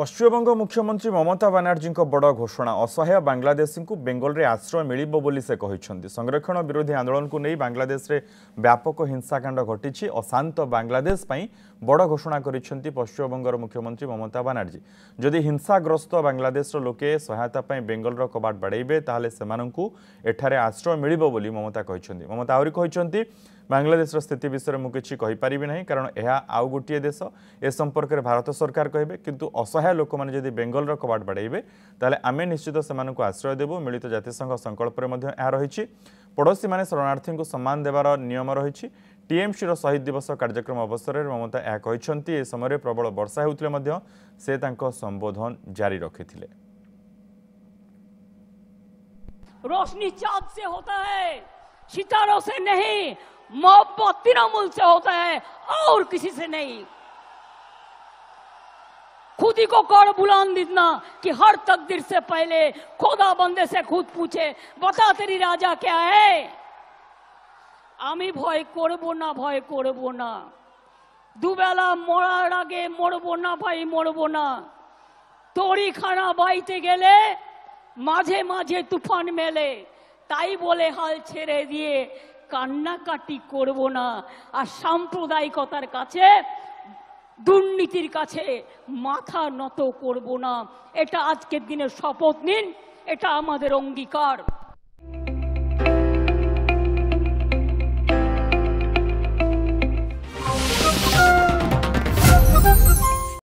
पश्चिमबंग मुख्यमंत्री ममता बानार्जी बड़ घोषणा असहाय बांग्लादेशी को बेंगल में आश्रय मिल से कहते संरक्षण विरोधी आंदोलन को नहीं बांग्लादेश में व्यापक हिंसाकांड घटी अशांत बांग्लादेश बड़ घोषणा करिसेंती पश्चिमबंगर मुख्यमंत्री ममता बानार्जी जदि हिंसाग्रस्त बांग्लादेश लोके सहायता बेंगल कबाट बाड़े ताहले सेमानंकु एठारे आश्रय मिल ममता कहते ममता आहरी कहते बांग्लादेश स्थिति विषय में किसी कहीपरि ना कारण यह आउ गोटे देश ए संपर्क में भारत सरकार कहे किंतु असहाय लोक मैंने जदि बेंगल कबाट बाड़े ताले आमे निश्चित से आश्रय देबू मिलित जातिसंघ संकल्प रही पड़ोशी मैंने शरणार्थी को सम्मान देवार नियम रही टीएमसी शहीद दिवस कार्यक्रम अवसर में ममता यह कहते ए समय प्रबल वर्षा होते से संबोधन जारी रखिथिले। रोशनी चाँद से होता है, सितारों से नहीं, मोहब्बत तृणमूल से होता है और किसी से नहीं। खुद ही को कर बुलंद इतना कि हर तकदीर से पहले खुदा बंदे से खुद पूछे बता तेरी राजा क्या है। आमी भय करबो ना, भय करबो ना, दुबेला मरार आगे मरबो ना भाई, मरबो ना। तोड़ी खाना बाईते गेले माझे माझे तूफान मेले, ताई बोले हाल छेड़े दिए কান্নাকাটি করব না। আর সাম্প্রদায়িকতার কাছে দুর্নীতির কাছে মাথা নত করব না। এটা আজকের দিনের শপথ নিন, এটা আমাদের অঙ্গীকার।